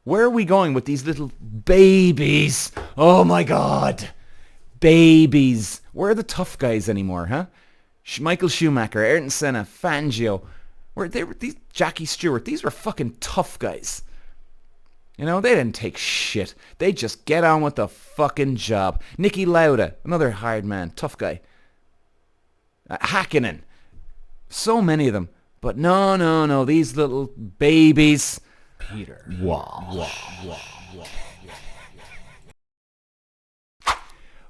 Where are we going with these little babies? Oh my god. Babies. Where are the tough guys anymore, huh? Michael Schumacher, Ayrton Senna, Fangio. These Jackie Stewart. These were fucking tough guys. You know, they didn't take shit. They just get on with the fucking job. Niki Lauda, another hard man, tough guy. Hakkinen. So many of them. But no, these little babies. Peter.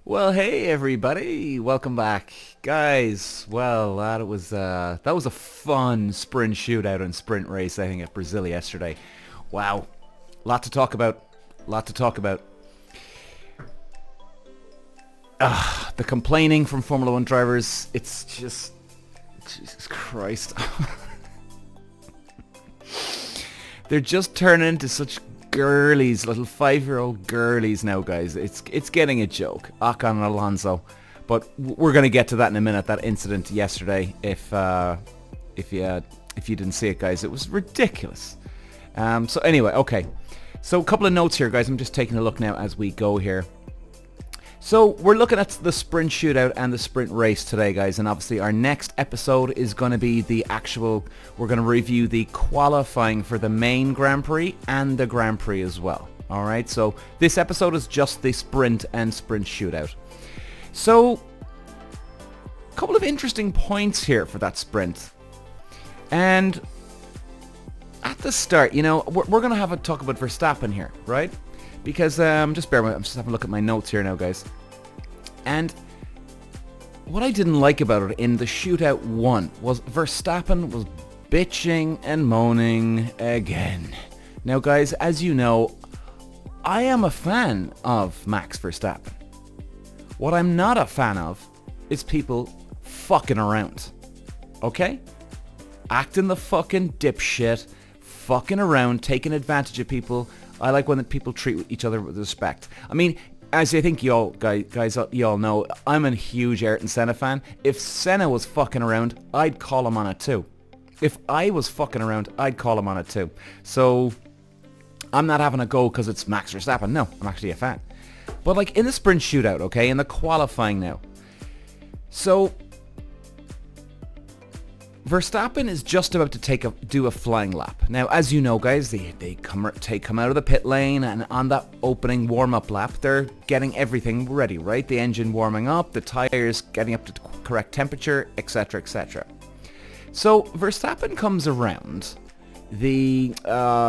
Well, hey everybody, welcome back, guys. Well, that was a fun sprint shootout and sprint race, I think, at Brazil yesterday. Wow, lot to talk about. The complaining from Formula One drivers, it's just, Jesus Christ. They're just turning into such girlies, little 5-year-old girlies now, guys. It's getting a joke. Ocon and Alonso. But we're going to get to that in a minute, that incident yesterday. If you didn't see it, guys, it was ridiculous. So anyway, okay. So a couple of notes here, guys. I'm just taking a look now as we go here. So we're looking at the sprint shootout and the sprint race today, guys, and obviously our next episode is going to be we're going to review the qualifying for the main Grand Prix and the Grand Prix as well. Alright, so this episode is just the sprint and sprint shootout. So, a couple of interesting points here for that sprint. And at the start, you know, we're going to have a talk about Verstappen here, right? Because, just bear with me, I'm just having a look at my notes here now, guys. And what I didn't like about it in the shootout 1 was Verstappen was bitching and moaning again. Now, guys, as you know, I am a fan of Max Verstappen. What I'm not a fan of is people fucking around. Okay? Acting the fucking dipshit, fucking around, taking advantage of people. I like when people treat each other with respect. I mean, as I think you all guys know, I'm a huge Ayrton Senna fan. If Senna was fucking around, I'd call him on it too. If I was fucking around, I'd call him on it too. So, I'm not having a go because it's Max Verstappen. No, I'm actually a fan. But like in the sprint shootout, okay, in the qualifying now. So, Verstappen is just about to do a flying lap. Now, as you know, guys, they come out of the pit lane, and on that opening warm-up lap, they're getting everything ready, right? The engine warming up, the tires getting up to the correct temperature, etc., etc. So, Verstappen comes around the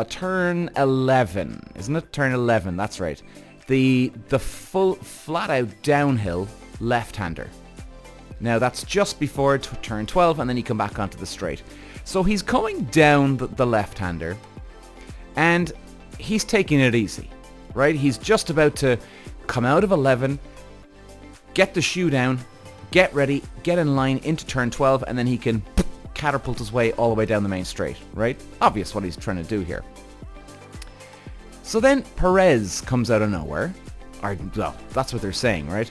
turn 11, isn't it? Turn 11, that's right. The full flat-out downhill left-hander. Now that's just before turn 12, and then you come back onto the straight. So he's going down the left-hander, and he's taking it easy, right? He's just about to come out of 11, get the shoe down, get ready, get in line into turn 12, and then he can catapult his way all the way down the main straight, right? Obvious what he's trying to do here. So then Perez comes out of nowhere, well, that's what they're saying, right?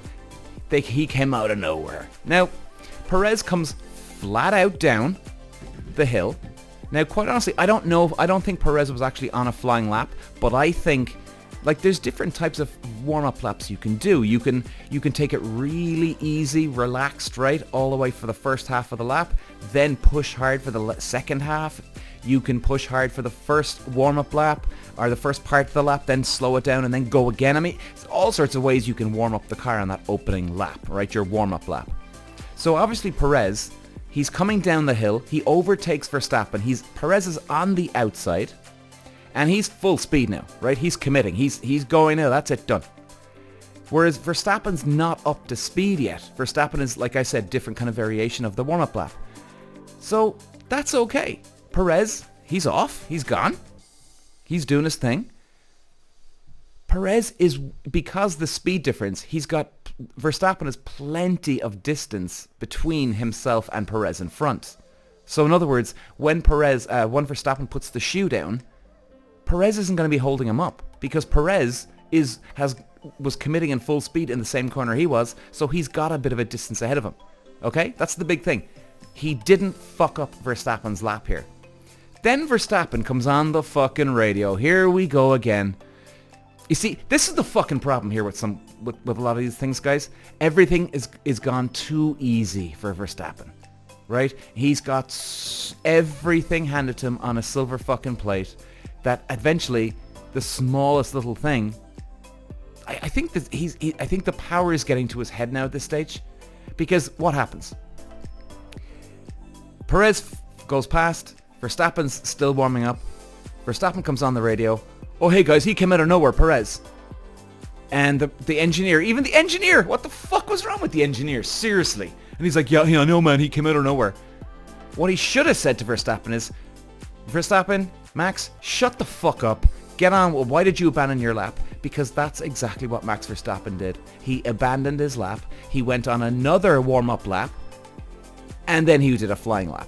He came out of nowhere. Now, Perez comes flat out down the hill. Now, quite honestly, I don't think Perez was actually on a flying lap, but I think, like, there's different types of warm-up laps you can do. You can take it really easy, relaxed, right, all the way for the first half of the lap, then push hard for the second half. You can push hard for the first warm-up lap, or the first part of the lap, then slow it down and then go again. I mean, there's all sorts of ways you can warm up the car on that opening lap, right? Your warm-up lap. So obviously Perez, he's coming down the hill. He overtakes Verstappen. Perez is on the outside, and he's full speed now, right? He's committing. He's going now. That's it, done. Whereas Verstappen's not up to speed yet. Verstappen is, like I said, different kind of variation of the warm-up lap. So that's okay. Perez, he's off. He's gone. He's doing his thing. Perez is, because the speed difference, Verstappen has plenty of distance between himself and Perez in front. So in other words, when Verstappen puts the shoe down, Perez isn't going to be holding him up, because Perez was committing in full speed in the same corner he was, so he's got a bit of a distance ahead of him. Okay? That's the big thing. He didn't fuck up Verstappen's lap here. Then Verstappen comes on the fucking radio. Here we go again. You see, this is the fucking problem here with a lot of these things, guys. Everything is gone too easy for Verstappen, right? He's got everything handed to him on a silver fucking plate that eventually the smallest little thing, I think that I think the power is getting to his head now at this stage, because what happens? Perez goes past, Verstappen's still warming up. Verstappen comes on the radio. Oh, hey guys, he came out of nowhere, Perez. And the engineer, even the engineer, what the fuck was wrong with the engineer? Seriously. And he's like, yeah, I know, man, he came out of nowhere. What he should have said to Verstappen is, Verstappen, Max, shut the fuck up. Get on. Well, why did you abandon your lap? Because that's exactly what Max Verstappen did. He abandoned his lap. He went on another warm-up lap. And then he did a flying lap.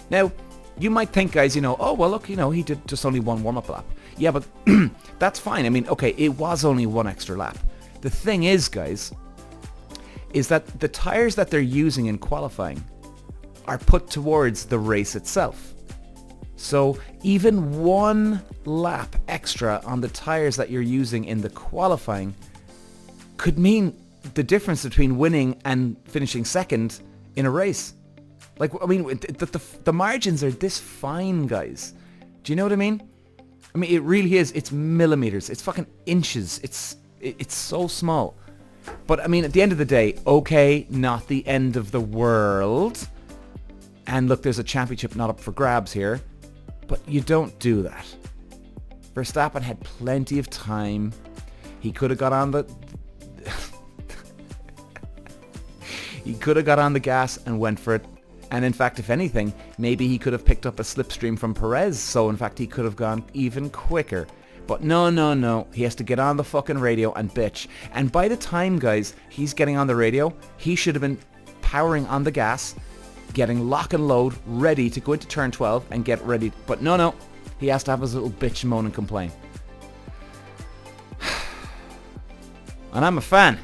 Now, you might think, guys, oh, well, look, he did just only one warm-up lap. Yeah, but that's fine. I mean, okay, it was only one extra lap. The thing is, guys, is that the tires that they're using in qualifying are put towards the race itself. So even one lap extra on the tires that you're using in the qualifying could mean the difference between winning and finishing second in a race. Like, I mean, the margins are this fine, guys. Do you know what I mean? I mean, it really is. It's millimeters. It's fucking inches. It's so small. But, I mean, at the end of the day, okay, not the end of the world. And look, there's a championship not up for grabs here. But you don't do that. Verstappen had plenty of time. He could have got on the... he could have got on the gas and went for it. And in fact, if anything, maybe he could have picked up a slipstream from Perez. So in fact, he could have gone even quicker. But no. He has to get on the fucking radio and bitch. And by the time, guys, he's getting on the radio, he should have been powering on the gas, getting lock and load, ready to go into turn 12 and get ready. But no. He has to have his little bitch moan and complain. And I'm a fan.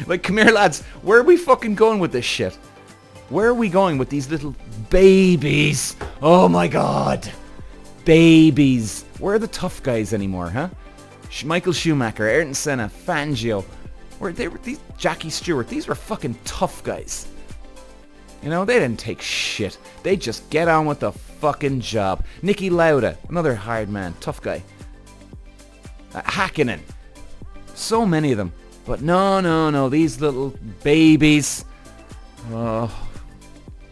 Like, come here, lads. Where are we fucking going with this shit? Where are we going with these little babies? Oh my god. Babies. Where are the tough guys anymore, huh? Michael Schumacher, Ayrton Senna, Fangio. These Jackie Stewart. These were fucking tough guys. They didn't take shit. They just get on with the fucking job. Niki Lauda, another hard man. Tough guy. Hakkinen. So many of them. But no, these little babies. Oh,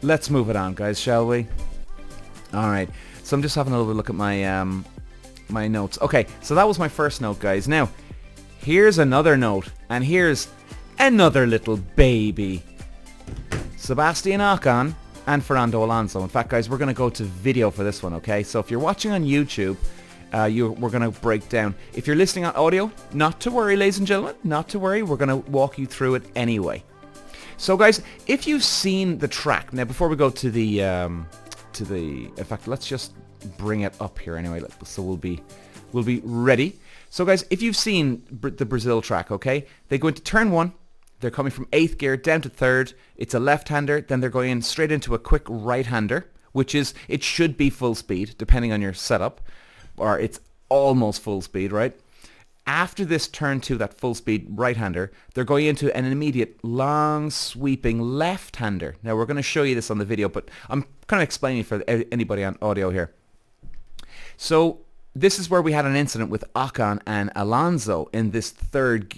let's move it on, guys, shall we? All right. So I'm just having a little look at my my notes. Okay, so that was my first note, guys. Now, here's another note, and here's another little baby. Sebastian Ocon and Fernando Alonso. In fact, guys, we're going to go to video for this one, okay? So if you're watching on YouTube, we're going to break down. If you're listening on audio, not to worry, ladies and gentlemen, not to worry. We're going to walk you through it anyway. So, guys, if you've seen the track, now before we go to the, in fact, let's just bring it up here anyway, so we'll be ready. So, guys, if you've seen the Brazil track, okay, they go into turn 1. They're coming from 8th gear down to 3rd. It's a left-hander. Then they're going in straight into a quick right-hander, it should be full speed, depending on your setup. Or it's almost full speed, right? After this turn 2, that full speed right-hander, they're going into an immediate long sweeping left-hander. Now, we're going to show you this on the video, but I'm kind of explaining for anybody on audio here. So this is where we had an incident with Ocon and Alonso in this third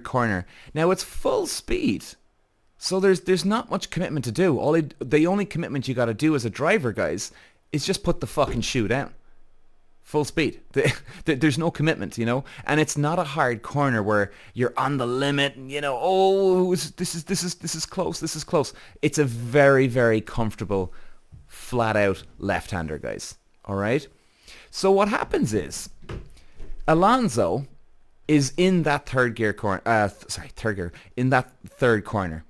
corner. Now, it's full speed. So there's not much commitment to do. The only commitment you got to do as a driver, guys, is just put the fucking shoe down. Full speed. There's no commitment, and it's not a hard corner where you're on the limit. Oh, this is close. It's a very, very comfortable, flat out left-hander, guys. All right. So what happens is, Alonso is in that third gear in that third corner.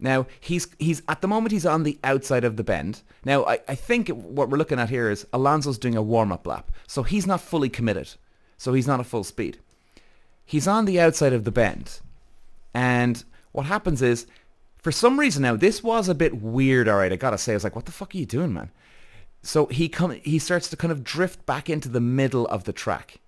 Now, he's at the moment, he's on the outside of the bend. Now, I think what we're looking at here is Alonso's doing a warm-up lap. So he's not fully committed. So he's not at full speed. He's on the outside of the bend. And what happens is, For some reason now, this was a bit weird, alright, I gotta say. I was like, what the fuck are you doing, man? So he starts to kind of drift back into the middle of the track.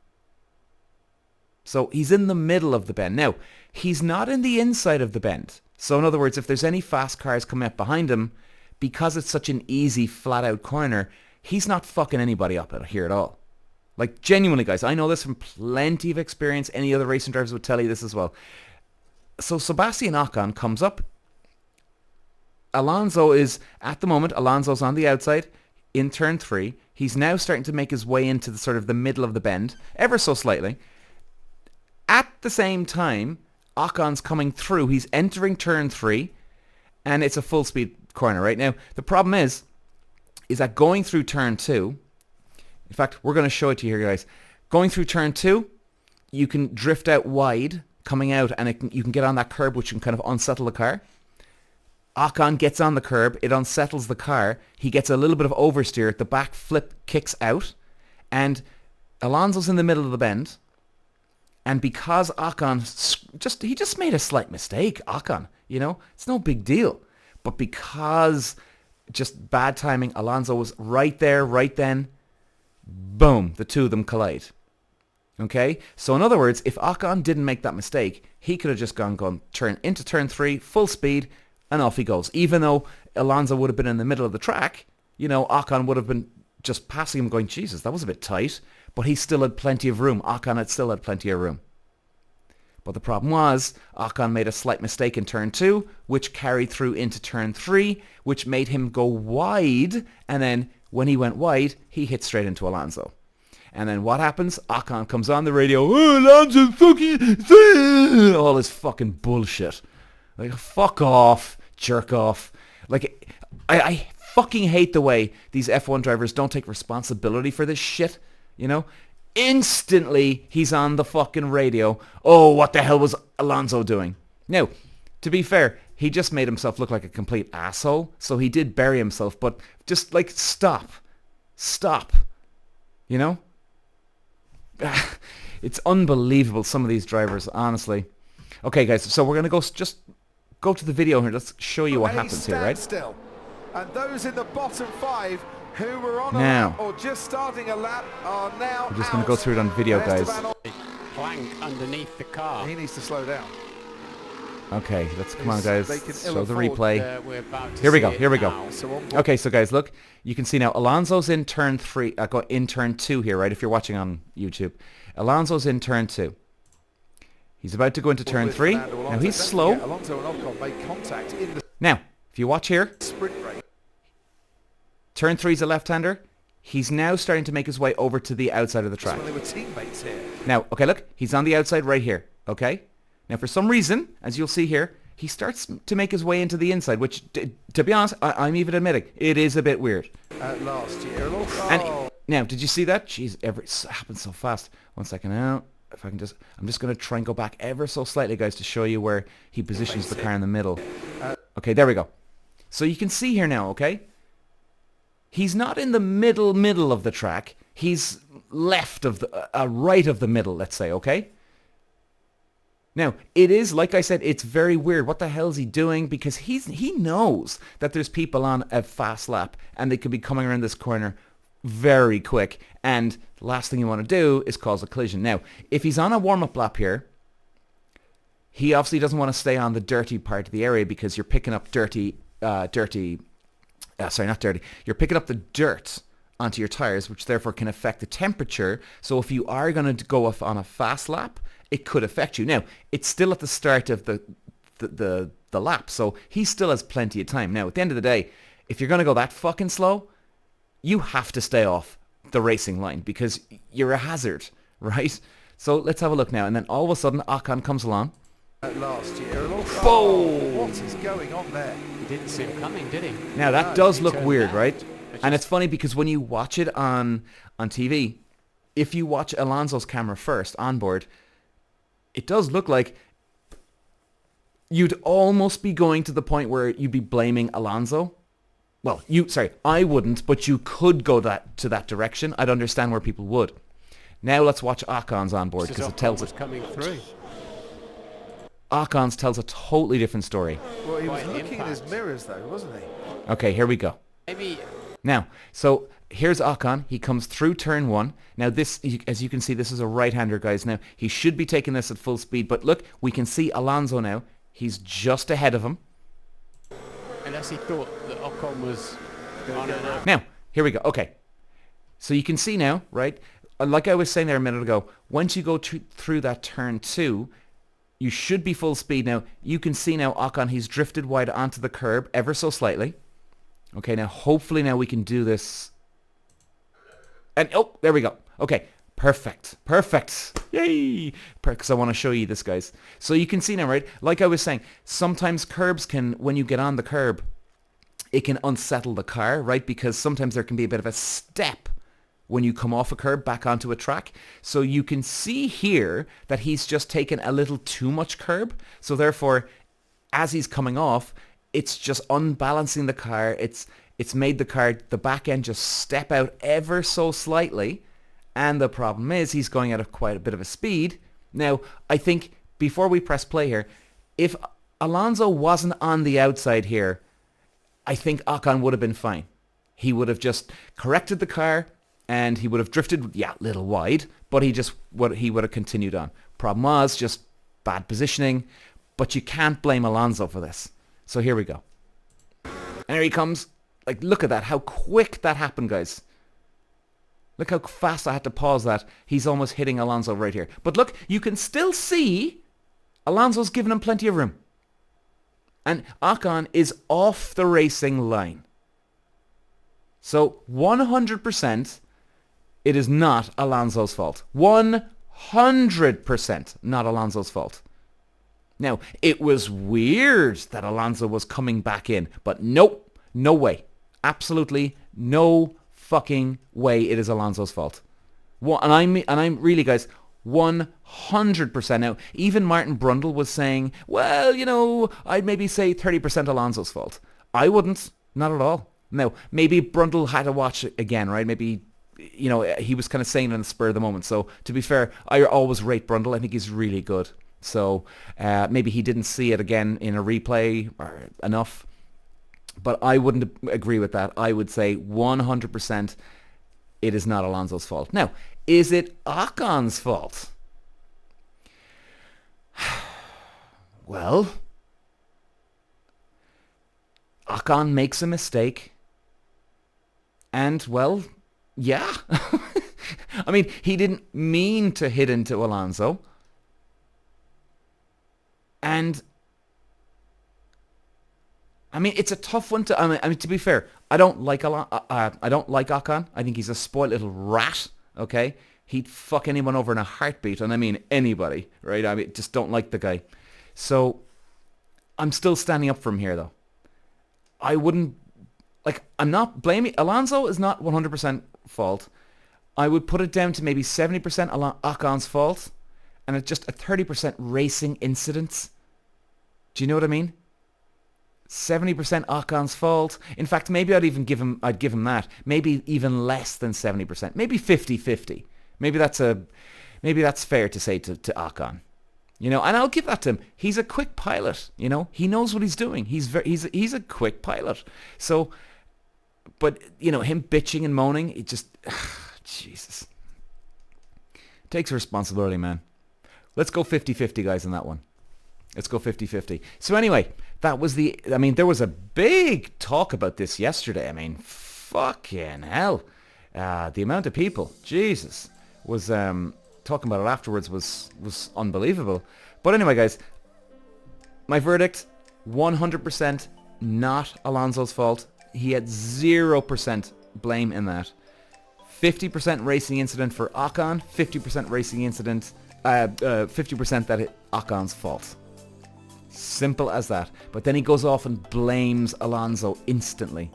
So he's in the middle of the bend. Now, he's not in the inside of the bend. So in other words, if there's any fast cars coming up behind him, because it's such an easy, flat-out corner, he's not fucking anybody up here at all. Like, genuinely, guys, I know this from plenty of experience. Any other racing drivers would tell you this as well. So Sebastian Ocon comes up. Alonso is, at the moment, Alonso's on the outside in turn 3. He's now starting to make his way into the sort of the middle of the bend, ever so slightly. At the same time, Ocon's coming through. He's entering turn 3, and it's a full-speed corner right now. The problem is that going through turn 2, in fact, we're going to show it to you here, guys. Going through turn 2, you can drift out wide, coming out, and you can get on that curb, which can kind of unsettle the car. Ocon gets on the curb, it unsettles the car, he gets a little bit of oversteer, the back flip kicks out, and Alonso's in the middle of the bend, and because Ocon, he just made a slight mistake, Ocon, you know, it's no big deal, but because just bad timing, Alonso was right there, right then, boom, the two of them collide. Okay, so in other words, if Ocon didn't make that mistake, he could have just gone into turn 3, full speed, and off he goes. Even though Alonso would have been in the middle of the track, you know, Ocon would have been just passing him going, Jesus, that was a bit tight. But he still had plenty of room. Ocon had still had plenty of room. But the problem was, Ocon made a slight mistake in turn 2, which carried through into turn 3, which made him go wide. And then when he went wide, he hit straight into Alonso. And then what happens? Ocon comes on the radio, oh, Alonso fucking, all this fucking bullshit. Like, fuck off, jerk off. Like, I fucking hate the way these F1 drivers don't take responsibility for this shit, you know? Instantly, he's on the fucking radio. Oh, what the hell was Alonso doing? Now, to be fair, he just made himself look like a complete asshole, so he did bury himself, but just, like, stop. Stop. You know? It's unbelievable, some of these drivers, honestly. Okay, guys, so we're going to go to the video here. Let's show you what happens here, right? Still. And those in the bottom 5 who were on now, a lap or just starting a lap are now we're just going to go through it on video, guys. Plank underneath the car. He needs to slow down. Okay, come on, guys. Show the replay. Here we go. Okay, so guys, look. You can see now Alonso's in turn 3, in turn 2 here, right? If you're watching on YouTube. Alonso's in turn 2. He's about to go into turn 3. Now he's slow. Now, if you watch here, turn 3's a left-hander. He's now starting to make his way over to the outside of the track. Now, okay, look, he's on the outside right here, okay? Now, for some reason, as you'll see here, he starts to make his way into the inside, which, to be honest, I'm even admitting, it is a bit weird. Last year. And now, did you see that? Jeez, it happens so fast. 1 second now. If I can I'm just going to try and go back ever so slightly, guys, to show you where he positions the car in the middle. Okay, there we go. So you can see here now, okay? He's not in the middle of the track. He's left of the, right of the middle, let's say, okay? Now, it is, like I said, it's very weird. What the hell is he doing? Because he knows that there's people on a fast lap and they could be coming around this corner very quick, and the last thing you want to do is cause a collision. Now, if he's on a warm-up lap here, he obviously doesn't want to stay on the dirty part of the area because you're picking up you're picking up the dirt onto your tires, which therefore can affect the temperature. So if you are going to go off on a fast lap, it could affect you. Now, it's still at the start of the lap, so he still has plenty of time. Now, at the end of the day, if you're going to go that fucking slow, you have to stay off the racing line because you're a hazard, right? So let's have a look now. And then all of a sudden, Ocon comes along. Last year. Boom! What is going on there? He didn't see him coming, did he? Now, that does look weird, right? And it's funny because when you watch it on TV, if you watch Alonso's camera first on board, it does look like you'd almost be going to the point where you'd be blaming Alonso. Well, I wouldn't, but you could go to that direction. I'd understand where people would. Now let's watch Ocon's on board because it tells us. Coming through. Ocon's tells a totally different story. Well, he was Quite an looking in his impact. mirrors, though, wasn't he? Okay, here we go. Maybe Now, so here's Ocon. He comes through turn 1. Now this, as you can see, this is a right-hander, guys. Now, he should be taking this at full speed. But look, we can see Alonso now. He's just ahead of him. unless he thought that Ocon was on and out. Now, here we go. Okay. So you can see now, right? Like I was saying there a minute ago, once you go through that turn 2, you should be full speed. Now, you can see now Ocon, he's drifted wide onto the curb ever so slightly. Okay, now hopefully now we can do this. And, oh, there we go. Okay, perfect. Perfect. Yay! Because I want to show you this, guys. So you can see now, right? Like I was saying, sometimes curbs can, when you get on the curb, it can unsettle the car, right? Because sometimes there can be a bit of a step when you come off a curb back onto a track. So you can see here that he's just taken a little too much curb. So therefore, as he's coming off, it's just unbalancing the car. It's made the car, the back end just step out ever so slightly. And the problem is he's going at quite a bit of a speed. Now, I think before we press play here, if Alonso wasn't on the outside here, I think Ocon would have been fine. He would have just corrected the car and he would have drifted, yeah, a little wide, but he would have continued on. Problem was just bad positioning, but you can't blame Alonso for this. So here we go. And here he comes. Like, look at that, how quick that happened, guys. Look how fast I had to pause that. He's almost hitting Alonso right here. But look, you can still see Alonso's giving him plenty of room. And Ocon is off the racing line. So 100% it is not Alonso's fault. 100% not Alonso's fault. Now, it was weird that Alonso was coming back in, but nope, no way. Absolutely no fucking way it is Alonso's fault. And I'm really, guys, 100%. Now, even Martin Brundle was saying, well, you know, I'd maybe say 30% Alonso's fault. I wouldn't. Not at all. No, maybe Brundle had to watch it again, right? Maybe, you know, he was kind of saying it on the spur of the moment. So, to be fair, I always rate Brundle. I think he's really good. So, maybe he didn't see it again in a replay or enough. But I wouldn't agree with that. I would say 100% it is not Alonso's fault. Now, is it Ocon's fault? Well, Ocon makes a mistake. And, well, yeah. I mean, he didn't mean to hit into Alonso. And I mean, it's a tough one to. I mean, to be fair, I don't like Ocon. I think he's a spoiled little rat. Okay, he'd fuck anyone over in a heartbeat, and I mean anybody, right? I mean, just don't like the guy. So, I'm still standing up for him here, though. I wouldn't I'm not blaming Alonso. Is not 100% fault. I would put it down to maybe 70% Ocon's fault, and it's just a 30% racing incidents. Do you know what I mean? 70% Ocon's fault. In fact, maybe I'd give him that. Maybe even less than 70%. Maybe 50-50. Maybe that's fair to say to Ocon. You know, and I'll give that to him. He's a quick pilot, you know. He knows what he's doing. He's a quick pilot. So, but you know, him bitching and moaning, it just Jesus. It takes responsibility, man. Let's go 50-50, guys, on that one. Let's go 50-50. So anyway, there was a big talk about this yesterday. I mean, fucking hell. The amount of people, Jesus, was talking about it afterwards was unbelievable. But anyway, guys, my verdict, 100% not Alonso's fault. He had 0% blame in that. 50% racing incident for Ocon, 50% racing incident, 50% that Ocon's fault. Simple as that. But then he goes off and blames Alonso instantly.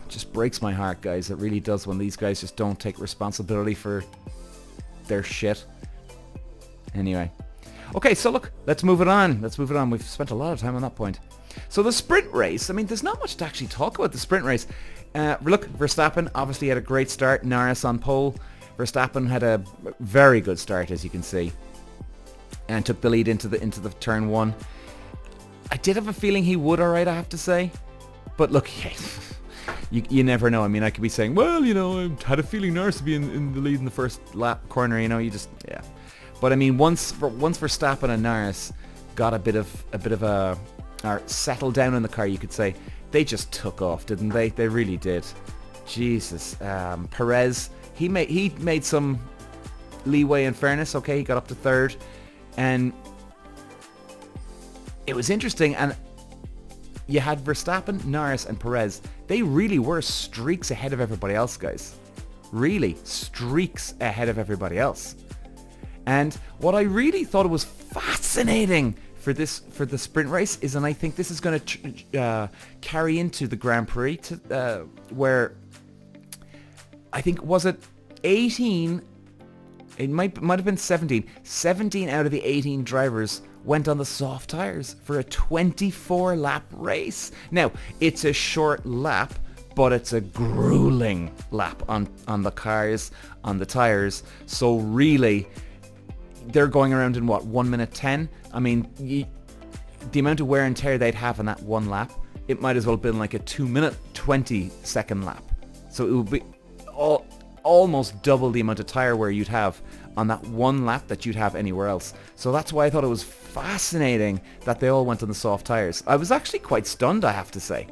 Just breaks my heart, guys. It really does when these guys just don't take responsibility for their shit. Anyway. Okay, so look, let's move it on. We've spent a lot of time on that point. So the sprint race, I mean, there's not much to actually talk about the sprint race. Look, Verstappen obviously had a great start. Norris on pole. Verstappen had a very good start, as you can see. and took the lead into the turn one. I did have a feeling he would, alright, I have to say. But look, you never know. I mean, I could be saying, well, you know, I had a feeling Norris would be in the lead in the first lap corner, you know, yeah. But I mean, once Verstappen and Norris got a bit of a or settled down in the car, you could say, they just took off, didn't they? They really did. Jesus. Perez, he made some leeway in fairness. Okay, he got up to third, and it was interesting. And you had Verstappen, Norris, and Perez. They really were streaks ahead of everybody else, guys. Really, streaks ahead of everybody else. And what I really thought was fascinating for the sprint race is, and I think this is going to carry into the Grand Prix, where I think, was it 18? It might have been 17. 17 out of the 18 drivers went on the soft tires for a 24-lap race. Now, it's a short lap, but it's a grueling lap on the cars, on the tires. So really, they're going around in what, 1 minute 10? I mean, the amount of wear and tear they'd have on that one lap, it might as well have been like a 2 minute 20 second lap. So it would be almost double the amount of tire wear you'd have on that one lap that you'd have anywhere else. So that's why I thought it was fascinating that they all went on the soft tires. I was actually quite stunned, I have to say.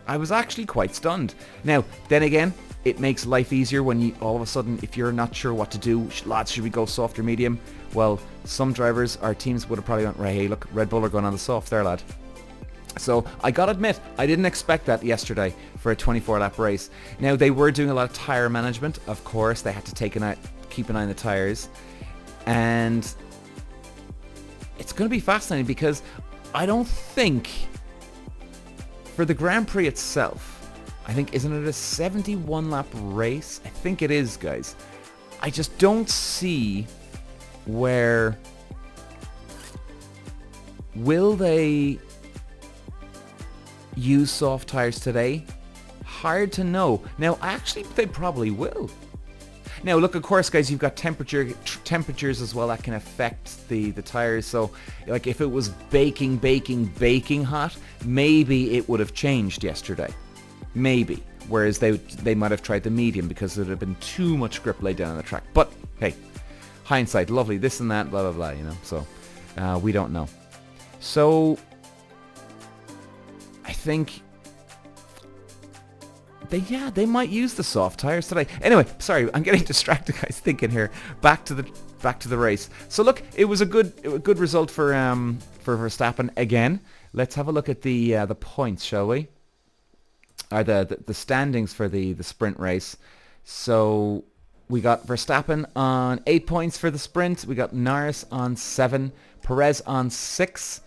I was actually quite stunned. Now, then again, it makes life easier when you all of a sudden, if you're not sure what to do, lads, should we go soft or medium? Well, some drivers, our teams would have probably gone, right, hey, look, Red Bull are going on the soft there, lad. So I gotta admit, I didn't expect that yesterday for a 24-lap race. Now, they were doing a lot of tire management. Of course, they had to keep an eye on the tires. And it's going to be fascinating because I don't think, for the Grand Prix itself, I think, isn't it a 71-lap race? I think it is, guys. I just don't see where... Will they use soft tires today? Hard to know. Now, actually, they probably will. Now, look, of course, guys, you've got temperatures as well that can affect the tires. So, like, if it was baking hot, maybe it would have changed yesterday. Maybe. Whereas they might have tried the medium because there would have been too much grip laid down on the track. But, hey, hindsight, lovely, this and that, blah, blah, blah, you know. So, we don't know. So, I think they might use the soft tires today. Anyway, sorry, I'm getting distracted, guys, thinking here. Back to the race. So look, it was a good result for Verstappen again. Let's have a look at the points, shall we? Or the standings for the sprint race. So we got Verstappen on 8 points for the sprint. We got Norris on 7, Perez on 6,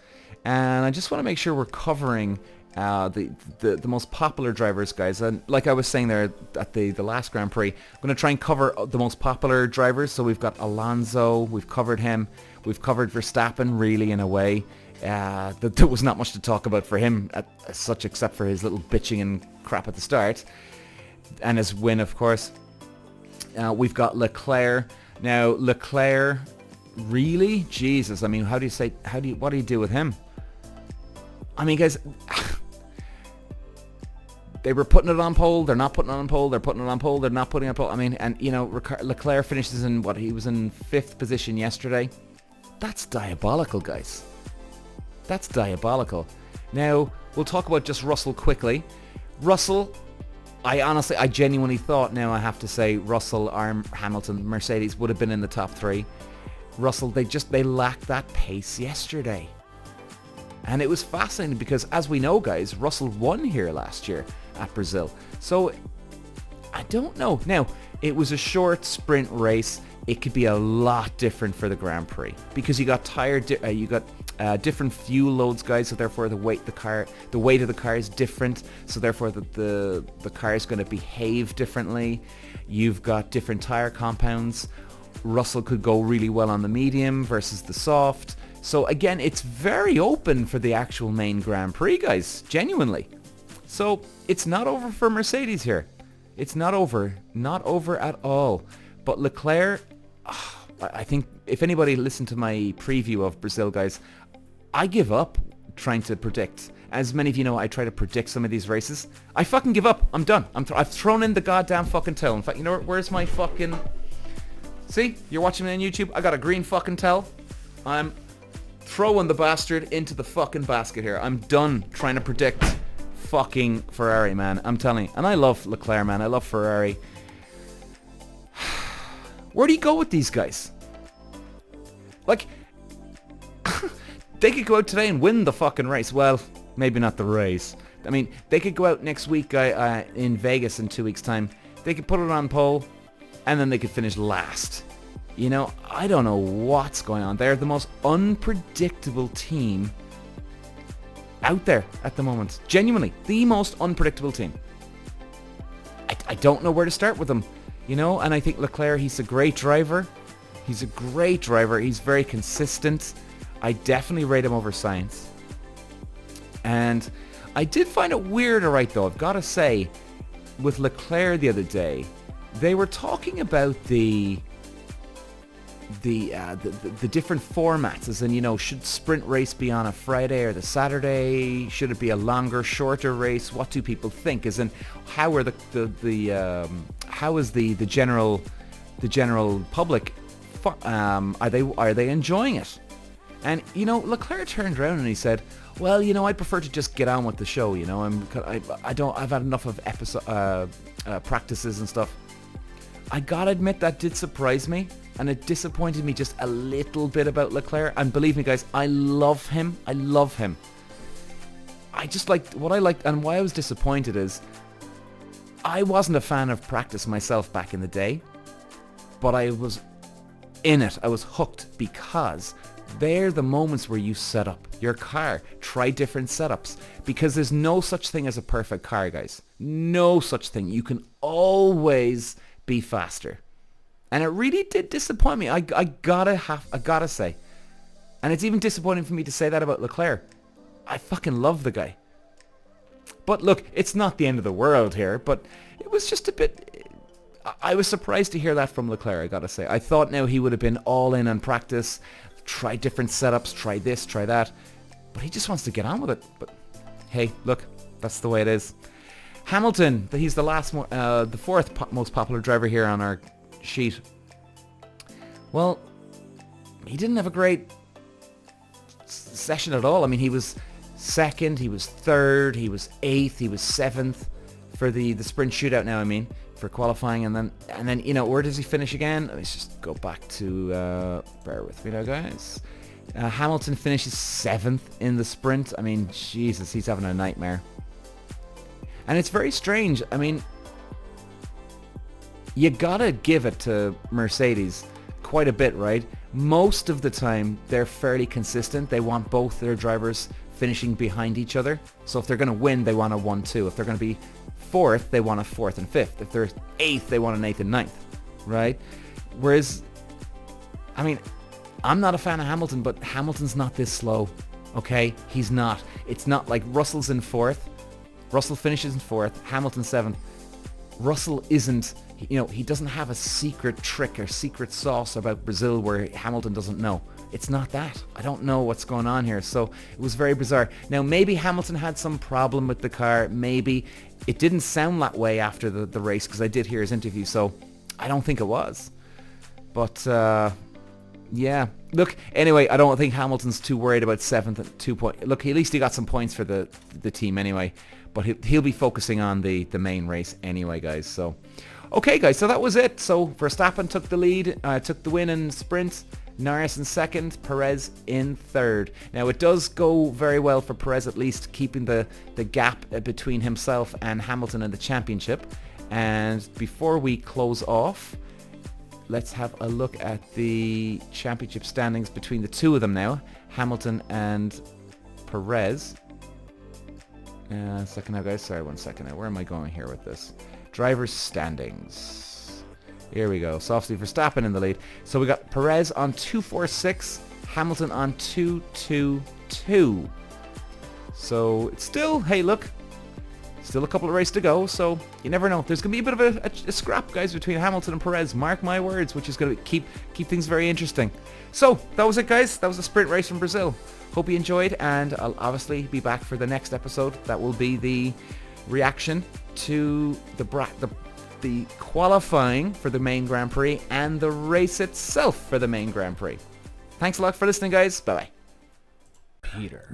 and I just want to make sure we're covering the most popular drivers, guys. And like I was saying there at the last Grand Prix, I'm going to try and cover the most popular drivers. So we've got Alonso, we've covered him, we've covered Verstappen, really, in a way. There was not much to talk about for him as such, except for his little bitching and crap at the start, and his win, of course. We've got Leclerc. Now, Leclerc, really? Jesus, I mean, what do you do with him? I mean, guys, they were putting it on pole, they're not putting it on pole, they're putting it on pole, they're not putting it on pole. I mean, and, you know, Leclerc finishes in, he was in 5th position yesterday. That's diabolical, guys. That's diabolical. Now, we'll talk about just Russell quickly. Russell, I genuinely thought, now I have to say, Russell, Hamilton, Mercedes would have been in the top 3. Russell, they lacked that pace yesterday. And it was fascinating because, as we know, guys, Russell won here last year at Brazil. So, I don't know. Now, it was a short sprint race. It could be a lot different for the Grand Prix because you got different fuel loads, guys. So therefore, the weight of the car is different. So therefore, the car is going to behave differently. You've got different tire compounds. Russell could go really well on the medium versus the soft. So again, it's very open for the actual main Grand Prix, guys, genuinely. So it's not over for Mercedes here. It's not over at all. But Leclerc, I think if anybody listened to my preview of Brazil, guys, I give up trying to predict. As many of you know, I try to predict some of these races. I fucking give up. I'm done. I've thrown in the goddamn fucking towel. In fact, you know what? Where's my fucking... See? You're watching me on YouTube? I got a green fucking towel. I'm throwing the bastard into the fucking basket here. I'm done trying to predict fucking Ferrari, man. I'm telling you. And I love Leclerc, man. I love Ferrari. Where do you go with these guys? Like, they could go out today and win the fucking race. Well, maybe not the race. I mean, they could go out next week in Vegas in 2 weeks' time. They could put it on pole, and then they could finish last. You know, I don't know what's going on. They're the most unpredictable team out there at the moment. Genuinely, the most unpredictable team. I don't know where to start with them, you know, and I think Leclerc, he's a great driver. He's a great driver. He's very consistent. I definitely rate him over Sainz. And I did find it weird, alright, though, I've got to say, with Leclerc the other day, they were talking about the different formats, as in, you know, should sprint race be on a Friday or the Saturday? Should it be a longer, shorter race? What do people think? As in, how are how is the general public? Are they enjoying it? And you know, Leclerc turned around and he said, "Well, you know, I prefer to just get on with the show. You know, I've had enough of practices and stuff." I gotta admit, that did surprise me, and it disappointed me just a little bit about Leclerc. And believe me, guys, I love him. I love him. I just liked what I liked, and why I was disappointed is I wasn't a fan of practice myself back in the day, but I was in it. I was hooked because they're the moments where you set up your car, try different setups, because there's no such thing as a perfect car, guys. No such thing. You can always be faster. And it really did disappoint me. I gotta say. And it's even disappointing for me to say that about Leclerc. I fucking love the guy. But look, it's not the end of the world here, but it was just a bit... I was surprised to hear that from Leclerc, I gotta say. I thought now he would have been all in on practice, try different setups, try this, try that. But he just wants to get on with it. But hey, look, that's the way it is. Hamilton, he's the fourth most popular driver here on our sheet. Well, he didn't have a great session at all. I mean, he was second, he was third, he was eighth, he was seventh for the sprint shootout now, I mean, for qualifying. And then you know, where does he finish again? Let's just go back to, bear with me now, guys. Hamilton finishes seventh in the sprint. I mean, Jesus, he's having a nightmare. And it's very strange. I mean, you gotta give it to Mercedes quite a bit, right? Most of the time, they're fairly consistent. They want both their drivers finishing behind each other. So if they're going to win, they want a 1-2. If they're going to be fourth, they want a fourth and fifth. If they're eighth, they want an eighth and ninth, right? Whereas, I mean, I'm not a fan of Hamilton, but Hamilton's not this slow, okay? He's not. It's not like Russell's in fourth. Russell finishes in fourth, Hamilton seventh. Russell isn't, you know, he doesn't have a secret trick or secret sauce about Brazil where Hamilton doesn't know. It's not that. I don't know what's going on here. So it was very bizarre. Now, maybe Hamilton had some problem with the car. Maybe it didn't sound that way after the race, because I did hear his interview. So I don't think it was. But, yeah. Look, anyway, I don't think Hamilton's too worried about seventh at 2 points. Look, at least he got some points for the team anyway. But he'll be focusing on the main race anyway, guys. So, okay, guys, so that was it. So Verstappen took the lead, took the win in sprint. Norris in second, Perez in third. Now, it does go very well for Perez, at least keeping the gap between himself and Hamilton in the championship. And before we close off, let's have a look at the championship standings between the two of them now, Hamilton and Perez. Second now, guys. Sorry, 1 second now. Where am I going here with this? Drivers' standings. Here we go. So obviously Verstappen in the lead. So we got Perez on 246, Hamilton on 222. So it's still, hey, look, Still a couple of races to go, so you never know. There's going to be a bit of a scrap, guys, between Hamilton and Perez. Mark my words, which is going to keep things very interesting. So, that was it, guys. That was a sprint race from Brazil. Hope you enjoyed, and I'll obviously be back for the next episode. That will be the reaction to the qualifying for the main Grand Prix and the race itself for the main Grand Prix. Thanks a lot for listening, guys. Bye-bye. Peter.